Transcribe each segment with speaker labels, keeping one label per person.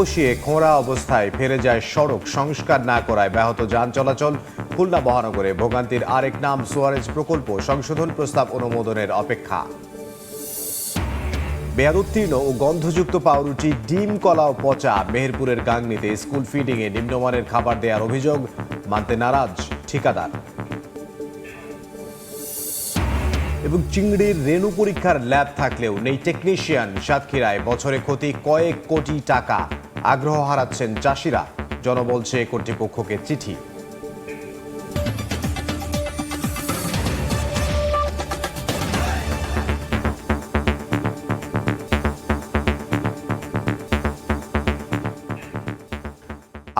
Speaker 1: বসিয়ে খোঁড়া অবস্থায় ফেলে যায় সড়ক, সংস্কার না করায় ব্যাহত যান চলাচল। খুলনা মহানগরে ভোগান্তির আরেক নাম সুয়ারেজ প্রকল্প, সংশোধন প্রস্তাব অনুমোদনের অপেক্ষা। মেয়াদোত্তীর্ণ ও গন্ধযুক্ত পাউরুটি, ডিম, কলা ও পচা। মেহেরপুরের গাংনীতে স্কুল ফিডিংয়ে নিম্নমানের খাবার দেওয়ার অভিযোগ, মানতে নারাজ ঠিকাদার। এবং চিংড়ির রেণু পরীক্ষার ল্যাব থাকলেও নেই টেকনিশিয়ান। সাতক্ষীরায় বছরে ক্ষতি কয়েক কোটি টাকা, আগ্রহ হারাচ্ছেন চাষিরা। জনবল চেয়ে কর্তৃপক্ষকে চিঠি।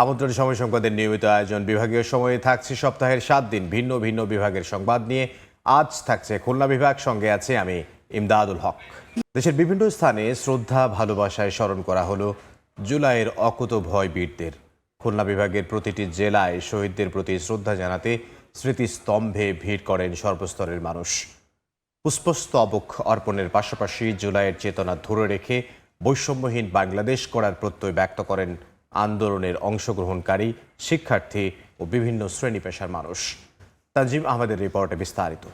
Speaker 1: আমন্ত্রণ সময় সংবাদের নিয়মিত আয়োজন। বিভাগীয় সময়ে থাকছে সপ্তাহের 7 দিন ভিন্ন ভিন্ন বিভাগের সংবাদ নিয়ে। আজ থাকছে খুলনা বিভাগ, সঙ্গে আছে আমি ইমদাদুল হক। দেশের বিভিন্ন স্থানে শ্রদ্ধা ভালোবাসায় স্মরণ করা হলো জুলাইয়ের অকুতোভয় বীরদের। খুলনা বিভাগের প্রতিটি জেলায় শহীদদের প্রতি শ্রদ্ধা জানাতে স্মৃতিস্তম্ভে ভিড় করেন সর্বস্তরের মানুষ। পুষ্পস্তবক অর্পণের পাশাপাশি জুলাইয়ের চেতনা ধরে রেখে বৈষম্যহীন বাংলাদেশ গড়ার প্রত্যয় ব্যক্ত করেন আন্দোলনের অংশগ্রহণকারী শিক্ষার্থী ও বিভিন্ন শ্রেণী পেশার মানুষ। তানজিম আহমেদের রিপোর্টে বিস্তারিত।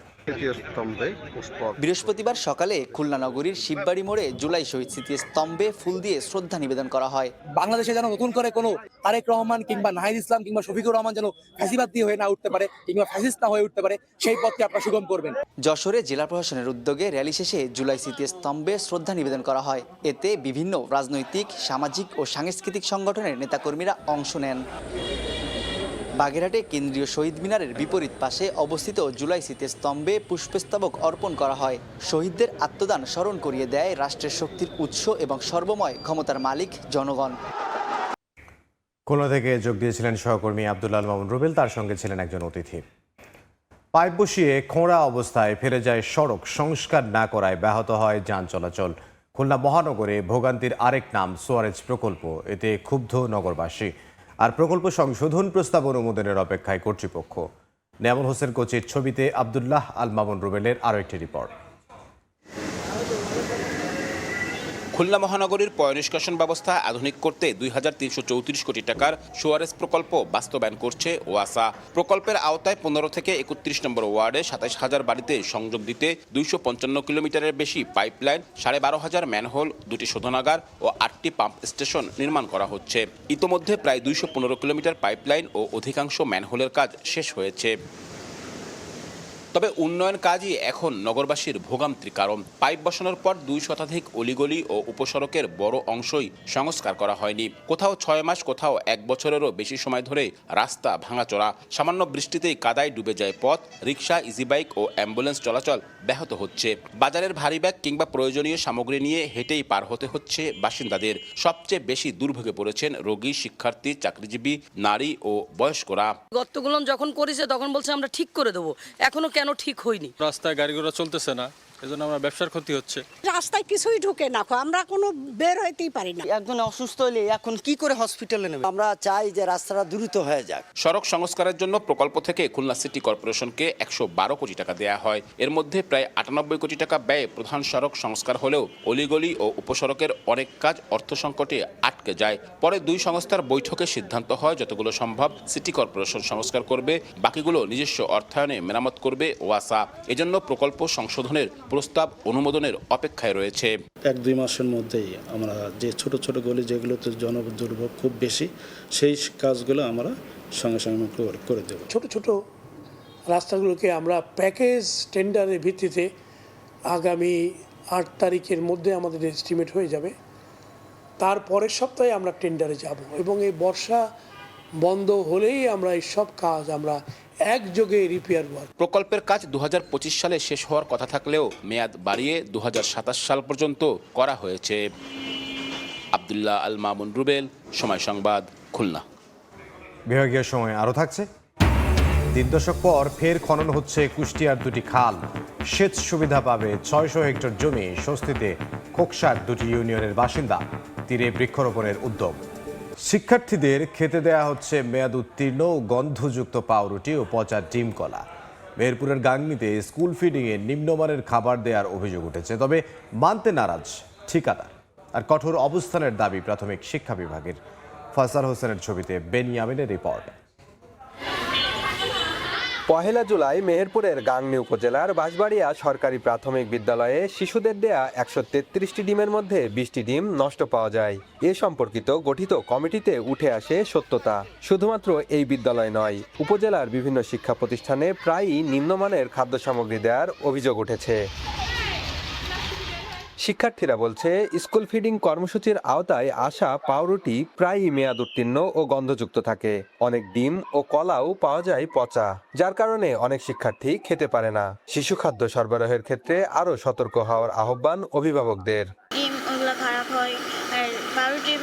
Speaker 2: বৃহস্পতিবার সকালে খুলনা নগরীর শিববাড়ি মোড়ে জুলাই শহীদ স্মৃতিস্তম্ভে ফুল দিয়ে শ্রদ্ধা নিবেদন করা হয়।
Speaker 3: বাংলাদেশে যেন নতুন করে কোনো তারেক রহমান কিংবা নাহিদ ইসলাম কিংবা শফিকুর রহমান যেন ফ্যাসিবাদ দিয়ে হয়ে না উঠতে পারে কিংবা ফ্যাসিস্ট না হয়ে উঠতে পারে, সেই পথকে আপনারা সুগম করবেন।
Speaker 2: যশোরে জেলা প্রশাসনের উদ্যোগে র্যালি শেষে জুলাই স্মৃতিস্তম্ভে শ্রদ্ধা নিবেদন করা হয়। এতে বিভিন্ন রাজনৈতিক, সামাজিক ও সাংস্কৃতিক সংগঠনের নেতাকর্মীরা অংশ নেন। বাগেরহাটে কেন্দ্রীয় শহীদ মিনারের বিপরীত পাশে অবস্থিত জুলাই স্মৃতিস্তম্ভে পুষ্পস্তবক অর্পণ করা হয়। শহীদদের আত্মদান স্মরণ করিয়ে দেয় রাষ্ট্রের শক্তির উৎস এবং সর্বময় ক্ষমতার মালিক জনগণ।
Speaker 1: খুলনা থেকে যোগ দিয়েছিলেন সহকর্মী আব্দুল আল মামুন রুবেল, তার সঙ্গে ছিলেন একজন অতিথি। পাইপ বসিয়ে খোঁড়া অবস্থায় ফেলে যায় সড়ক, সংস্কার না করায় ব্যাহত হয় যান চলাচল। খুলনা মহানগরে ভোগান্তির আরেক নাম সুয়ারেজ প্রকল্প, এতে ক্ষুব্ধ নগরবাসী। আর প্রকল্প সংশোধন প্রস্তাব অনুমোদনের অপেক্ষায় কর্তৃপক্ষ। নেয়ামুল হোসেন কোচির ছবিতে আব্দুল্লাহ আল মামুন রুবেলের আরও একটি রিপোর্ট।
Speaker 4: খুলনা মহানগরীর পয়ঃনিষ্কাশন ব্যবস্থা আধুনিক করতে ২৩34 কোটি টাকার সুয়ারেজ প্রকল্প বাস্তবায়ন করছে ওয়াসা। প্রকল্পের আওতায় 15 থেকে 31 নম্বর ওয়ার্ডে ২৭,০০০ বাড়িতে সংযোগ দিতে ২৫৫ কিলোমিটারের বেশি পাইপলাইন, ১২,৫০০ ম্যানহোল, 2টি শোধনাগার ও 8টি পাম্প স্টেশন নির্মাণ করা হচ্ছে। ইতোমধ্যে প্রায় ২১৫ কিলোমিটার পাইপলাইন ও অধিকাংশ ম্যানহোলের কাজ শেষ হয়েছে। তবে উন্নয়ন কাজই এখন নগরবাসীর ভোগান্তির কারণ। পাইপ বসানোর পর ২ শতাধিক অলিগলি ও উপসড়কের বড় অংশই সংস্কার করা হয়নি। কোথাও ৬ মাস, কোথাও 1 বছরেরও বেশি সময় ধরে রাস্তা ভাঙাচোরা। সামান্য বৃষ্টিতেই কাদায় ডুবে যায় পথ। রিক্সা, ইজিবাইক ও অ্যাম্বুলেন্স চলাচল ব্যাহত হচ্ছে। বাজারের ভারী ব্যাগ কিংবা প্রয়োজনীয় সামগ্রী নিয়ে হেঁটেই পার হতে হচ্ছে বাসিন্দাদের। সবচেয়ে বেশি দুর্ভোগে পড়েছেন রোগী, শিক্ষার্থী, চাকরিজীবী, নারী ও বয়স্করা।
Speaker 5: গর্তগুলো যখন করেছে তখন বলছে আমরা ঠিক করে দেবো, এখনো কেন ঠিক হয়নি?
Speaker 6: রাস্তায় গাড়ি ঘোড়া চলতেছে না, এজন্য আমার ব্যবসার ক্ষতি হচ্ছে।
Speaker 7: রাস্তায় কিছুই ঢুকে না, আমরা কোনো বের হইতেই পারি না।
Speaker 8: একজন অসুস্থ হলে এখন কি করে হসপিটালে নেবে? আমরা চাই যে রাস্তাটা দ্রুত হয়ে যাক।
Speaker 4: সড়ক সংস্কারের জন্য প্রকল্প থেকে খুলনা সিটি কর্পোরেশনকে ১১২ কোটি টাকা দেয়া হয়। এর মধ্যে প্রায় ৯৮ কোটি টাকা ব্যয়ে প্রধান সড়ক সংস্কার হলেও অলিগলি ও উপসড়কের অনেক কাজ অর্থ সংকটে আটকে যায়। পরে 2 সংস্থার বৈঠকে সিদ্ধান্ত হয় যতগুলো সম্ভব সিটি কর্পোরেশন সংস্কার করবে, বাকিগুলো নিজস্ব অর্থায়নে মেরামত করবে ওয়াসা। এজন্য প্রকল্প সংশোধনের প্রস্তাব অনুমোদনের অপেক্ষায় রয়েছে।
Speaker 9: 1-2 মাসের মধ্যেই আমরা যে ছোট ছোট গলি যেগুলোতে জনদুর্ভোগ খুব বেশি, সেই কাজগুলো আমরা সঙ্গে সঙ্গে করে দেব।
Speaker 10: ছোট ছোট রাস্তাগুলোকে আমরা প্যাকেজ টেন্ডারের ভিত্তিতে আগামী 8 তারিখের মধ্যে আমাদের এস্টিমেট হয়ে যাবে। তার পরের সপ্তাহে আমরা টেন্ডারে যাব এবং এই বর্ষা বন্ধ হলেই আমরা এই সব কাজ আমরা একযোগে রিপেয়ার করব।
Speaker 4: প্রকল্পের কাজ ২০২৫ সালে শেষ হওয়ার কথা থাকলেও মেয়াদ বাড়িয়ে ২০২৭ সাল পর্যন্ত করা হয়েছে। আব্দুল্লাহ আল মামুন রুবেল, সময় সংবাদ, খুলনা।
Speaker 1: বিভাগীয় সময় আরও থাকছে। 3 দশক পর ফের খনন হচ্ছে কুষ্টিয়ার 2টি খাল। সেচ সুবিধা পাবে ৬০০ হেক্টর জমি। স্বস্তিতে খোকসার 2টি ইউনিয়নের বাসিন্দা। তীরে বৃক্ষরোপণের উদ্যোগ। শিক্ষার্থীদের খেতে দেয়া হচ্ছে মেয়াদ উত্তীর্ণ গন্ধযুক্ত পাউরুটি ও পচা ডিম, কলা। মেহেরপুরের গাংনীতে স্কুল ফিডিংয়ে নিম্নমানের খাবার দেওয়ার অভিযোগ উঠেছে, তবে মানতে নারাজ ঠিকাদার। আর কঠোর অবস্থানের দাবি প্রাথমিক শিক্ষা বিভাগের। ফয়সাল হোসেনের ছবিতে বেনিয়ামিনের রিপোর্ট।
Speaker 11: পহেলা জুলাই মেহেরপুরের গাংনী উপজেলার বাঁশবাড়িয়া সরকারি প্রাথমিক বিদ্যালয়ে শিশুদের দেয়া ১৩৩টি ডিমের মধ্যে ২০টি ডিম নষ্ট পাওয়া যায়। এ সম্পর্কিত গঠিত কমিটিতে উঠে আসে সত্যতা। শুধুমাত্র এই বিদ্যালয় নয়, উপজেলার বিভিন্ন শিক্ষা প্রতিষ্ঠানে প্রায়ই নিম্নমানের খাদ্য সামগ্রী দেওয়ার অভিযোগ উঠেছে। শিক্ষার্থীরা বলছে, স্কুল ফিডিং কর্মসূচির আওতায় আসা পাউরুটি প্রায়ই মেয়াদ উত্তীর্ণ ও গন্ধযুক্ত থাকে। অনেক ডিম ও কলাও পাওয়া যায় পচা, যার কারণে অনেক শিক্ষার্থী খেতে পারে না। শিশু খাদ্য সরবরাহের ক্ষেত্রে আরও সতর্ক হওয়ার আহ্বান অভিভাবকদের।
Speaker 12: ডিম ওগুলো খারাপ হয়, আর পাউরুটি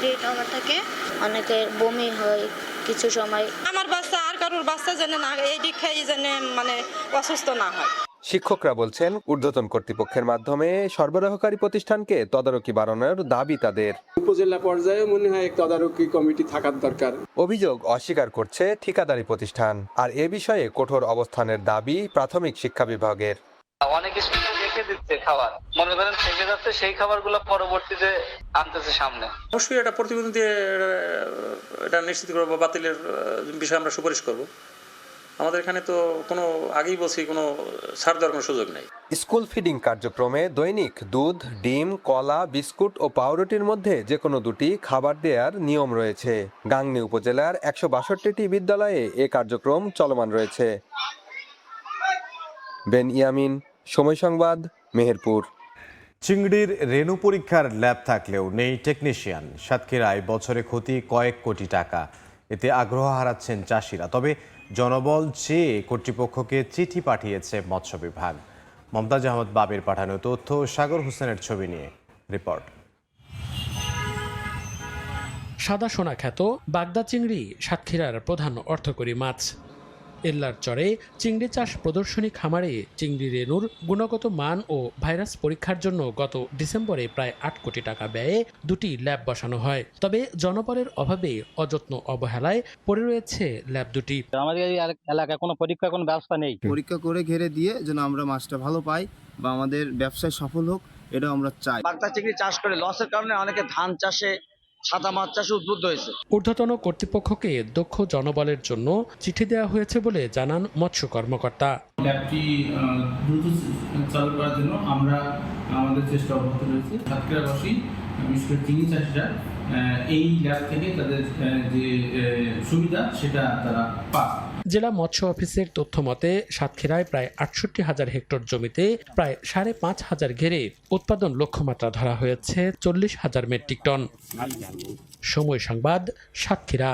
Speaker 12: ডেট ওভার থাকে, অনেকের বমি হয় কিছু সময়।
Speaker 5: আমার বাচ্চা আর কারোর বাচ্চা যেন না এই দিক খাই যেন মানে অসুস্থ না হয়।
Speaker 11: শিক্ষকরা বলছেন, ঊর্ধ্বতন কর্তৃপক্ষের মাধ্যমে সরবরাহকারী প্রতিষ্ঠানকে তদারকি বাড়ানোর দাবি তাদের।
Speaker 6: উপজেলা পর্যায়ে মনে হয় তদারকি কমিটি থাকার দরকার।
Speaker 11: অভিযোগ অস্বীকার করছে ঠিকাদারি প্রতিষ্ঠান, আর এ বিষয়ে কঠোর অবস্থানের দাবি প্রাথমিক শিক্ষা বিভাগের।
Speaker 13: অনেক স্কুলে রেখে দিচ্ছে খাবার, মনে করেন থেকে যাচ্ছে, সেই খাবারগুলো পরবর্তীতে আনতেছে সামনে।
Speaker 6: অবশ্যই এটা প্রতিবেদন দিয়ে এটা নিশ্চিত করবো, বাতিলের বিষয়ে আমরা সুপারিশ করব। আমাদের এখানে তো কোনো আগেই বলছি কোনো ছাড় দেওয়ার কোনো সুযোগ নেই।
Speaker 11: স্কুল ফিডিং কার্যক্রমে দৈনিক দুধ, ডিম, কলা, বিস্কুট ও পাউরুটির মধ্যে যে কোনো দুটি খাবার দেওয়ার নিয়ম রয়েছে। গাংনী উপজেলার ১৬২টি বিদ্যালয়ে এ কার্যক্রম চলমান রয়েছে। বেনিয়ামিন, সময় সংবাদ, মেহেরপুর।
Speaker 1: চিংড়ির রেণু পরীক্ষার ল্যাব থাকলেও নেই টেকনিশিয়ান। সাতক্ষীরায় বছরে ক্ষতি কয়েক কোটি টাকা। এতে আগ্রহ হারাচ্ছেন চাষিরা। তবে জনবল চেয়ে কর্তৃপক্ষকে চিঠি পাঠিয়েছে মৎস্য বিভাগ। মমতাজ আহমদ বাবির পাঠানো তথ্য, সাগর হোসেনের ছবি নিয়ে রিপোর্ট।
Speaker 14: সাদা সোনা খ্যাত বাগদা চিংড়ি সাতক্ষীরার প্রধান অর্থকরী মাছ। এল্লার চরে চিংড়ি চাষ প্রদর্শনী খামারে চিংড়ি রেণুর গুণগত মান ও ভাইরাস পরীক্ষার জন্য গত ডিসেম্বরে প্রায় ৮ কোটি টাকা ব্যয়ে দুটি ল্যাব বসানো হয়। তবে জনবলের অভাবে অযত্ন অবহেলায় পড়ে রয়েছে ল্যাব দুটি।
Speaker 13: আমাদের এলাকায় কোনো পরীক্ষা কোনো ব্যবস্থা নেই।
Speaker 15: পরীক্ষা করে ঘিরে দিয়ে যেন আমরা মাছটা ভালো পাই বা আমাদের ব্যবসায় সফল হোক, এটা আমরা চাই।
Speaker 8: বাগদা চিংড়ি চাষ করে লসের কারণে অনেকে ধান চাষে, সাদা মাছ চাষে উদ্বুদ্ধ হয়েছে।
Speaker 14: ঊর্ধ্বতন কর্তৃপক্ষকে দক্ষ জনবলের জন্য চিঠি দেওয়া হয়েছে বলে জানান মৎস্য কর্মকর্তা।
Speaker 9: ল্যাবটি দ্রুত চালু করার জন্য আমরা আমাদের চেষ্টা অব্যাহত রয়েছে। সাতক্ষীরাবাসী, বিশেষ করে চিংড়ি চাষিরা এই ল্যাব থেকে তাদের যে সুবিধা সেটা তারা পায়।
Speaker 14: জেলা মৎস্য অফিসের তথ্য মতে সাতক্ষীরায় প্রায় ৬৮,০০০ হেক্টর জমিতে প্রায় ৫,৫০০ ঘেরে উৎপাদন লক্ষ্যমাত্রা ধরা হয়েছে ৪০,০০০ মেট্রিক টন। সময় সংবাদ, সাতক্ষীরা।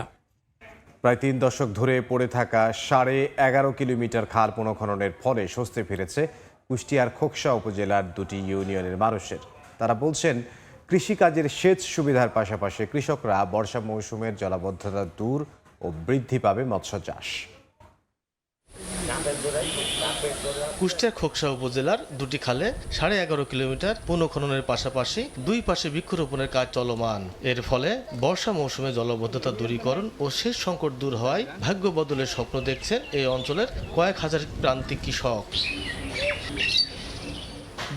Speaker 1: প্রায় ৩ দশক ধরে পড়ে থাকা ১১.৫ কিলোমিটার খাল পুনঃখননের ফলে স্বস্তি ফিরেছে কুষ্টিয়ার খোকসা উপজেলার দুটি ইউনিয়নের মানুষের। তারা বলছেন, কৃষিকাজের সেচ সুবিধার পাশাপাশি কৃষকরা বর্ষা মৌসুমের জলাবদ্ধতা দূর ও বৃদ্ধি পাবে মৎস্য চাষ।
Speaker 16: কুষ্টিয়ার খোকসা উপজেলার দুটি খালে ১১.৫ কিলোমিটার পুনঃখননের পাশাপাশি দুই পাশে বৃক্ষরোপণের কাজ চলমান। এর ফলে বর্ষা মৌসুমে জলাবদ্ধতা দূরীকরণ ও সেচ সংকট দূর হওয়ায় ভাগ্য বদলের স্বপ্ন দেখছেন এই অঞ্চলের কয়েক হাজার প্রান্তিক কৃষক।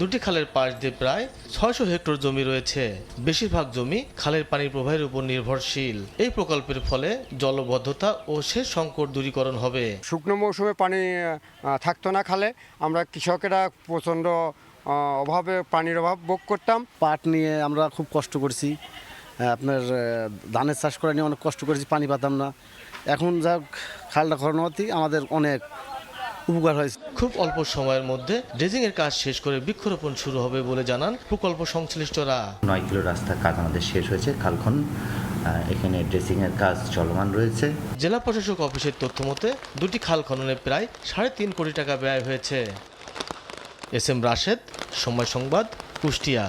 Speaker 16: দুটি খালের পাশ দিয়ে প্রায় ৬০০ হেক্টর জমি রয়েছে। বেশিরভাগ জমি খালের পানির প্রবাহের উপর নির্ভরশীল। এই প্রকল্পের ফলে জলবদ্ধতা ও সেচ সংকট দূরীকরণ হবে।
Speaker 17: শুকনো মৌসুমে পানি থাকতো না খালে, আমরা কৃষকেরা প্রচণ্ড অভাবে পানির অভাব ভোগ করতাম।
Speaker 8: পাট নিয়ে আমরা খুব কষ্ট করছি, আপনার ধানের চাষ করে নিয়ে অনেক কষ্ট করেছি, পানি পাতাম না। এখন যা খালটা খনন হতে আমাদের অনেক উপকার হয়েছে।
Speaker 16: খুব অল্প সময়ের মধ্যে ড্রেজিং এর কাজ শেষ করে বৃক্ষরোপণ শুরু হবে বলে জানান প্রকল্প সংশ্লিষ্টরা।
Speaker 18: ৯ কিলো রাস্তার কাজ আমাদের শেষ হয়েছে, খালখন এখানে ড্রেজিং এর কাজ চলমান রয়েছে।
Speaker 16: জেলা প্রশাসক অফিসের তথ্য মতে দুটি খাল খননে প্রায় ৩.৫ কোটি টাকা ব্যয় হয়েছে। এস.এম. রাশেদ, সময় সংবাদ, কুষ্টিয়া।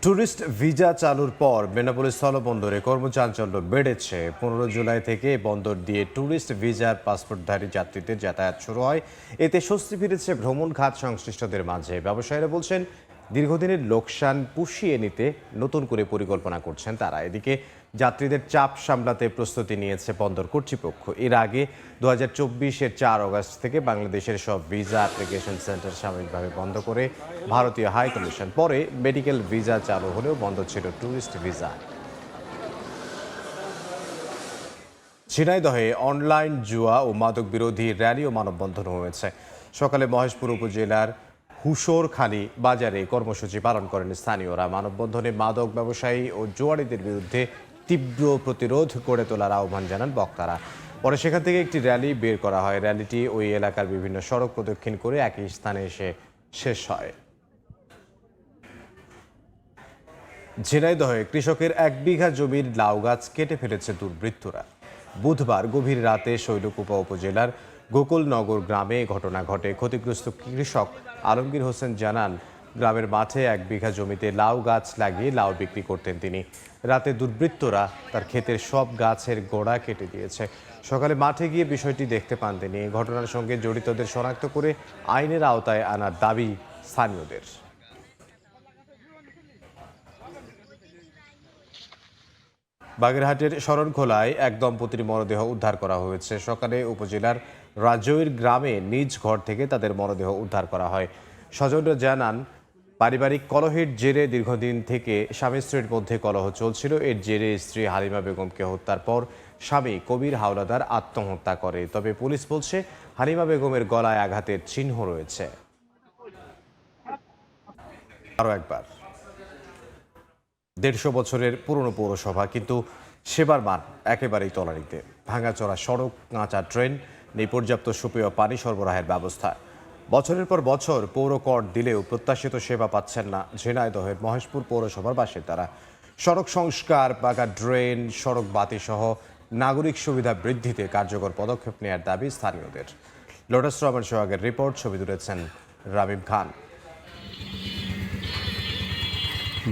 Speaker 1: ট্যুরিস্ট ভিসা চালুর পর বেনাপোল স্থলবন্দরে কর্মচাঞ্চল্য বেড়েছে। ১৫ জুলাই থেকে বন্দর দিয়ে ট্যুরিস্ট ভিসার পাসপোর্টধারী যাত্রীদের যাতায়াত শুরু হয়। এতে স্বস্তি ফিরেছে ভ্রমণ খাত সংশ্লিষ্টদের মাঝে। ব্যবসায়ীরা বলছেন, দীর্ঘদিনের লোকসান পুষিয়ে নিতে নতুন করে পরিকল্পনা করছেন তারা। এদিকে যাত্রীদের চাপ সামলাতে প্রস্তুতি নিয়েছে বন্দর কর্তৃপক্ষ। এর আগে 2024-এর 4 আগস্ট থেকে বাংলাদেশের সব ভিসা অ্যাপ্লিকেশন সেন্টার সাময়িকভাবে বন্ধ করে ভারতীয় হাই কমিশন। পরে মেডিকেল ভিসা চালু হলেও বন্ধ ছিল ট্যুরিস্ট ভিসা। ঝিনাইদহে অনলাইন জুয়া ও মাদক বিরোধী র্যালি ও মানববন্ধন হয়েছে। সকালে মহেশপুর উপজেলার হুশোরখালী বাজারে কর্মসূচি পালন করেন স্থানীয়রা। মানববন্ধনে মাদক ব্যবসায়ী ও জুয়াড়িদের বিরুদ্ধে তীব্র প্রতিরোধ গড়ে তোলার আহ্বান জানান বক্তারা। পরে সেখান থেকে একটি র্যালি বের করা হয়। র্যালিটি ওই এলাকার বিভিন্ন সড়ক প্রদক্ষিণ করে একই স্থানে এসে শেষ হয়। ঝিনাইদহে কৃষকের 1 বিঘা জমির লাউ গাছ কেটে ফেলেছে দুর্বৃত্তরা। বুধবার গভীর রাতে শৈলকুপা উপজেলার গোকুলনগর গ্রামে ঘটনা ঘটে। ক্ষতিগ্রস্ত কৃষক আলমগীর হোসেন জানান, গ্রামের মাঠে 1 বিঘা জমিতে লাউ গাছ লাগিয়ে লাউ বিক্রি করতেন তিনি। রাতে দুর্বৃত্তরা তার ক্ষেতের সব গাছের গোড়া কেটে দিয়েছে। সকালে মাঠে গিয়ে বিষয়টি দেখতে পান তিনি। ঘটনার সঙ্গে জড়িতদের শনাক্ত করে আইনের আওতায় আনার দাবি স্থানীয়দের। বাগেরহাটের শরণখোলায় এক দম্পতির মরদেহ উদ্ধার করা হয়েছে। সকালে উপজেলার রাজৈর গ্রামে নিজ ঘর থেকে তাদের মরদেহ উদ্ধার করা হয়। স্বজনরা জানান, পারিবারিক কলহের জেরে দীর্ঘদিন থেকে স্বামী স্ত্রীর মধ্যে কলহ চলছিল। এর জেরে স্ত্রী হালিমা বেগমকে হত্যার পর স্বামী কবির হাওলাদার আত্মহত্যা করে। তবে পুলিশ বলছে হালিমা বেগমের গলায় আঘাতের চিহ্ন রয়েছে। আরও একবার, 150 বছরের পুরনো পৌরসভা, কিন্তু সেবার মান একেবারেই তলানিতে। ভাঙাচোরা সড়ক, কাঁচা ট্রেন, নেই পর্যাপ্ত সুপেয় পানি সরবরাহের ব্যবস্থা। বছরের পর বছর পৌর কর দিলেও প্রত্যাশিত সেবা পাচ্ছেন না ঝিনাইদহের মহেশপুর পৌরসভার বাসিন্দারা। সড়ক সংস্কার, পাকা ড্রেন, সড়ক বাতি সহ নাগরিক সুবিধা বৃদ্ধিতে কার্যকর পদক্ষেপ নেওয়ার দাবি স্থানীয়দের। লোটাস রহমান সোহাগের রিপোর্ট, ছবি তুলেছেন রামিম খান।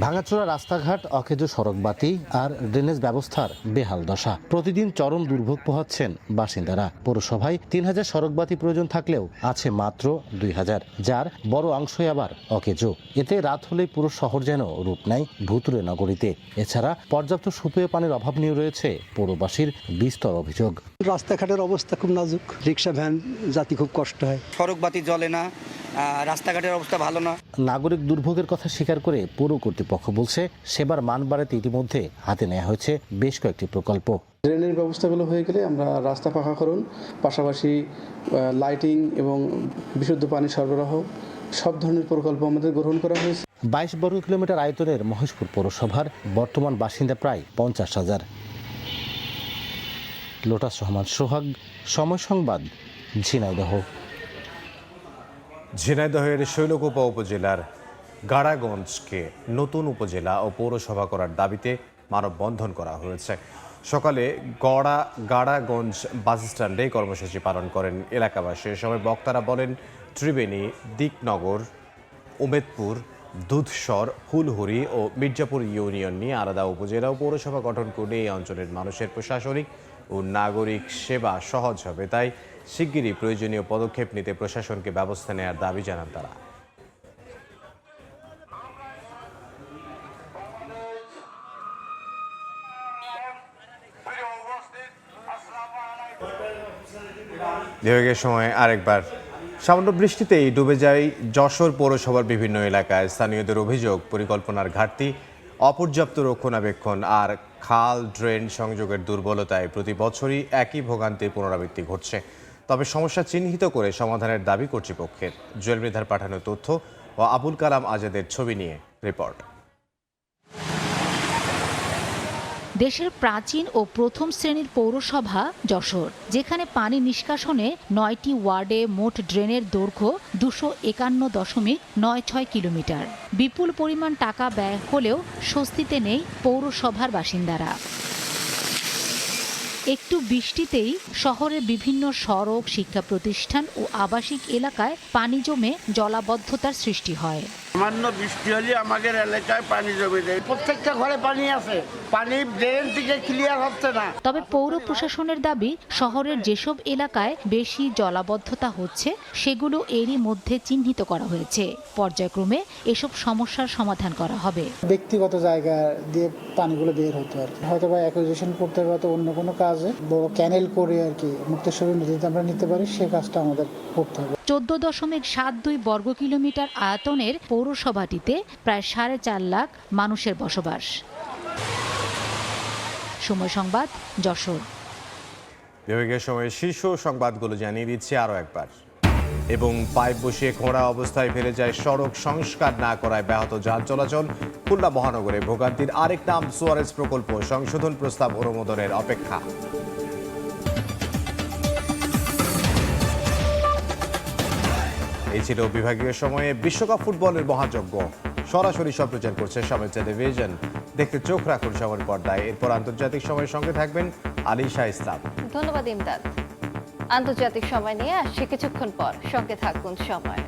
Speaker 19: ভাঙাচোরা রাস্তাঘাট, অকেজ সড়কবাতি আর ড্রেনেজ ব্যবস্থার বেহাল দশা। প্রতিদিন চরম দুর্ভোগ পোহাচ্ছেন বাসিন্দারা। পৌরসভায় 3000 সড়কবাতি প্রয়োজন থাকলেও আছে মাত্র 2000, যার বড় অংশই আবার অকেজ। এতে রাত হলেই পুরো শহর যেন রূপ নেয় ভুতুরে নগরীতে। এছাড়া পর্যাপ্ত সুপেয় পানির অভাব নিয়ে রয়েছে পৌরবাসীর বিস্তর অভিযোগ।
Speaker 20: রাস্তাঘাটের অবস্থা খুব নাজুক, রিক্সা ভ্যান যাত্রী খুব কষ্ট হয়, সড়কবাতি জ্বলে না, রাস্তাঘাটের অবস্থা ভালো না।
Speaker 19: নাগরিক দুর্ভোগের কথা স্বীকার করে পৌর কর্তৃপক্ষ বলছে, সেবার মান বাড়াতে ইতিমধ্যে হাতে নেওয়া হয়েছে বেশ কয়েকটি প্রকল্প।
Speaker 21: ড্রেনের ব্যবস্থাগুলো হয়ে গেলে আমরা রাস্তা পাকাকরণ, পাশাপাশি লাইটিং এবং বিশুদ্ধ পানি সরবরাহ, সব ধরনের প্রকল্প আমাদের গ্রহণ করা হয়েছে।
Speaker 19: 22 বর্গ কিলোমিটার আয়তনের মহেশপুর পৌরসভার বর্তমান বাসিন্দা প্রায় 50,000। লোটাস রহমান সোহাগ, সময় সংবাদ, ঝিনাইদহ।
Speaker 1: ঝিনাইদহের শৈলকুপা উপজেলার গাড়াগঞ্জকে নতুন উপজেলা ও পৌরসভা করার দাবিতে মানববন্ধন করা হয়েছে। সকালে গাড়াগঞ্জ বাস স্ট্যান্ডে কর্মসূচি পালন করেন এলাকাবাসী। এ সময় বক্তারা বলেন, ত্রিবেণী, দিকনগর, উমেদপুর, দুধসর, ফুলহুরি ও মির্জাপুর ইউনিয়ন নিয়ে আলাদা উপজেলা ও পৌরসভা গঠন করলে এই অঞ্চলের মানুষের প্রশাসনিক ও নাগরিক সেবা সহজ হবে। তাই শিগগিরই প্রয়োজনীয় পদক্ষেপ নিতে প্রশাসনকে ব্যবস্থা নেওয়ার দাবি জানান তারা। বিভাগের সময় আরেকবার, সামান্য বৃষ্টিতেই ডুবে যায় যশোর পৌরসভার বিভিন্ন এলাকায়। স্থানীয়দের অভিযোগ, পরিকল্পনার ঘাটতি, অপর্যাপ্ত রক্ষণাবেক্ষণ আর খাল ড্রেন সংযোগের দুর্বলতায় প্রতি বছরই একই ভোগান্তির পুনরাবৃত্তি ঘটছে। তবে সমস্যা চিহ্নিত করে সমাধানের দাবি কর্তৃপক্ষের। জুয়েল মৃধার পাঠানো তথ্য ও আবুল কালাম আজাদের ছবি নিয়ে রিপোর্ট।
Speaker 22: দেশের প্রাচীন ও প্রথম শ্রেণীর পৌরসভা যশোর, যেখানে পানি নিষ্কাশনে 9টি ওয়ার্ডে মোট ড্রেনের দৈর্ঘ্য 251.96 কিলোমিটার। বিপুল পরিমাণ টাকা ব্যয় হলেও স্বস্তিতে নেই পৌরসভার বাসিন্দারা। একটু বৃষ্টিতেই শহরের বিভিন্ন সড়ক, শিক্ষা প্রতিষ্ঠান ও আবাসিক এলাকায় পানি জমে জলাবদ্ধতার সৃষ্টি হয়।
Speaker 2: সামান্য বৃষ্টি হলে আমাদের এলাকায় পানি জমে যায়। প্রত্যেকটা ঘরে পানি আছে, পানি ড্রেন থেকে ক্লিয়ার হচ্ছে না।
Speaker 22: তবে পৌর প্রশাসনের দাবি, শহরের যেসব এলাকায় বেশি জলাবদ্ধতা হচ্ছে সেগুলো এরই মধ্যে চিহ্নিত করা হয়েছে। পর্যায়ক্রমে এসব সমস্যার সমাধান করা হবে।
Speaker 3: ব্যক্তিগত জায়গা দিয়ে পানিগুলো বের হতো আর কি, হয়তো বা অ্যাকুইজিশন করতে হবে, হয়তো অন্য কোনো কাজে বড় ক্যানেল করে আর কি মুক্তেশ্বরী নদীতে আমরা নিতে পারি, সে কাজটা আমাদের করতে হবে।
Speaker 22: 14.72 বর্গ কিলোমিটার আয়তনের পৌরসভাটিতে প্রায় 4.5 লাখ মানুষের বসবাস। সময় সংবাদ, যশোর।
Speaker 1: বিভাগীয় সময়ের শীর্ষ সংবাদগুলো জানিয়ে দিচ্ছি আরও একবার। এবং পাইপ বসিয়ে খোঁড়া অবস্থায় ফেলে যায় সড়ক, সংস্কার না করায় ব্যাহত যান চলাচল। খুলনা মহানগরে ভোগান্তির আরেক নাম সুয়ারেজ প্রকল্প, সংশোধন প্রস্তাব অনুমোদনের অপেক্ষা। এই ছিল বিভাগীয় সময়ে বিশ্বকাপ ফুটবলের মহাযজ্ঞ। সরাসরি সম্প্রচার করছে সময় টেলিভিশন। দেখতে চোখ রাখুন সময়ের পর্দায়। এরপর আন্তর্জাতিক সময়ের সঙ্গে থাকবেন আলিশা ইসলাম।
Speaker 23: ধন্যবাদ ইমদাদ। আন্তর্জাতিক সময় নিয়ে আসছে কিছুক্ষণ পর, সঙ্গে থাকুন সময়।